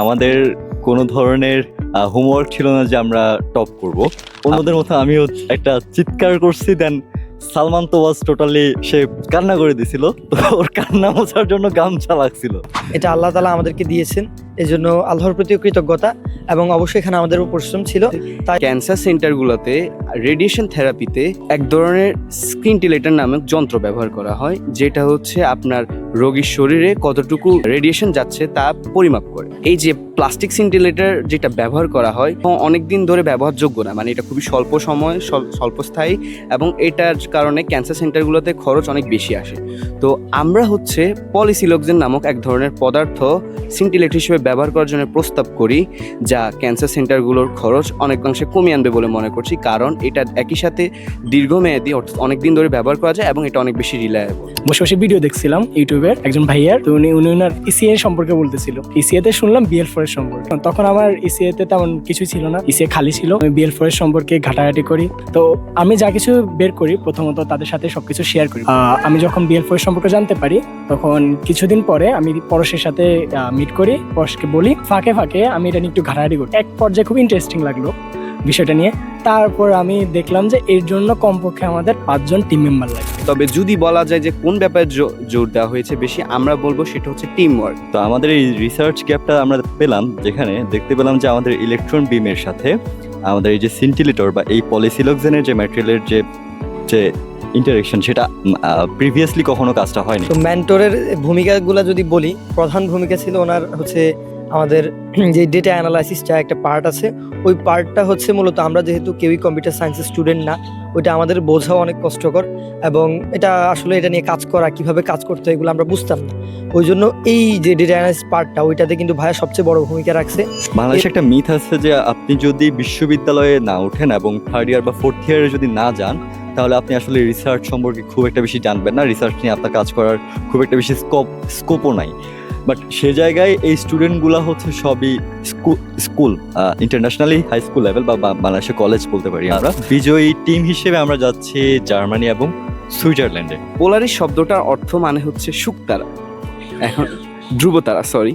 আমাদের কোনো ধরনের হোমওয়ার্ক ছিল না যে আমরা টপ করব। অন্যদের মতো আমিও একটা চিৎকার করছি, দেন সালমান তো ওয়াজ টোটালি সে কান্না করে দিছিল, তো ওর কান্না মোছার জন্য গামছা লাগছিল। এটা আল্লাহ তাআলা আমাদেরকে দিয়েছেন, এই জন্য আল্লাহর প্রতি কৃতজ্ঞতা, এবং অবশ্যই এখানে আমাদের পরিশ্রম ছিল। তাই ক্যান্সার সেন্টারগুলোতে রেডিয়েশন থেরাপিতে এক ধরনের স্কিনটিলেটর নামক যন্ত্র ব্যবহার করা হয়, যেটা হচ্ছে আপনার রোগীর শরীরে কতটুকু রেডিয়েশন যাচ্ছে তা পরিমাপ করে। এই যে প্লাস্টিক সেন্টিলেটর যেটা ব্যবহার করা হয় অনেক দিন ধরে ব্যবহারযোগ্য না, মানে এটা খুবই স্বল্প সময় স্বল্পস্থায়ী, এবং এটার কারণে ক্যান্সার সেন্টারগুলোতে খরচ অনেক বেশি আসে। তো আমরা হচ্ছে পলিসিলক্সেন নামক এক ধরনের পদার্থ সেন্টিলেটর হিসেবে ব্যবহার করার জন্য প্রস্তাব করি, যা ক্যান্সার সেন্টারগুলোর খরচ অনেকাংশে কমিয়ে আনবে বলে মনে করছি, কারণ এটা একই সাথে দীর্ঘমেয়াদী অনেক দিন ধরে ব্যবহার করা যায় এবং এটা অনেক বেশি রিলায়েবল। বসে বসে ভিডিও দেখছিলাম ইউটিউবের একজন ভাইয়ার, তো উনি ওনার ইসিএ সম্পর্কে বলতেছিল। ইসিএতে শুনলাম BL4 এর সম্পর্কে। তখন আমার ইসিএতে তেমন কিছু ছিল না, ইসিএ খালি ছিল। আমি BL4 এর সম্পর্কে ঘাটাঘাটি করি, তো আমি যা কিছু বের করি প্রথমত তাদের সাথে সবকিছু শেয়ার করি। আমি যখন BL4 এর সম্পর্কে জানতে পারি, তখন কিছুদিন পরে আমি পরশের সাথে মিট করি, পরশকে বলি, ফাঁকে ফাঁকে আমি এটা নিয়ে একটু ঘাটাঘাটি করি। এক পর্যায়ে খুব ইন্টারেস্টিং লাগলো বিষয়টা নিয়ে। তারপর আমি দেখলাম যে এর জন্য কমপক্ষে আমাদের 5 জন টিম মেম্বার লাগে। তবে যদি বলা যায় যে কোন ব্যাপারে জোর দেওয়া হয়েছে বেশি, আমরা বলবো সেটা হচ্ছে টিম ওয়ার্ক। তো আমাদের এই রিসার্চ গ্যাপটা আমরা পেলাম, যেখানে দেখতে পেলাম যে আমাদের ইলেকট্রন বিমের সাথে আমাদের এই যে সিন্টিলেটর বা এই পলিসিলক্সেনের যে ম্যাটেরিয়ালের যে ইন্টারেকশন, সেটা প্রিভিয়াসলি কখনো কাজটা হয়নি। তো মেন্টরের ভূমিকাগুলো যদি বলি, প্রধান ভূমিকা ছিল ওনার হচ্ছে আমাদের যে ডেটা অ্যানালাইসিসটা একটা পার্ট আছে, ওই পার্টটা হচ্ছে মূলত আমরা যেহেতু কেউই কম্পিউটার সায়েন্সের স্টুডেন্ট না, ওইটা আমাদের বোঝাও অনেক কষ্টকর, এবং এটা আসলে এটা নিয়ে কাজ করা, কিভাবে কাজ করতে হয় এগুলো আমরা বুঝতাম না। ওই জন্য এই যে ডেটা অ্যানালাইসিস পার্টটা, ওইটাতে কিন্তু ভাইয়া সবচেয়ে বড় ভূমিকা রাখছে। বাংলাদেশে একটা মিথ আছে যে আপনি যদি বিশ্ববিদ্যালয়ে না ওঠেন এবং 3rd ইয়ার বা 4th ইয়ারে যদি না যান, তাহলে আপনি আসলে রিসার্চ সম্পর্কে খুব একটা বেশি জানবেন না, রিসার্চ নিয়ে আপনার কাজ করার খুব একটা বেশি স্কোপও নাই। বাট সে জায়গায় এই স্টুডেন্টগুলো হচ্ছে সবই school internationally high school level বা বাংলাদেশে কলেজ বলতে পারি আমরা। বিজয়ী টিম হিসেবে আমরা যাচ্ছি জার্মানি এবং সুইজারল্যান্ডে। পোলারিস শব্দটার অর্থ মানে হচ্ছে শুকতারা, এখন ধ্রুবতারা, সরি।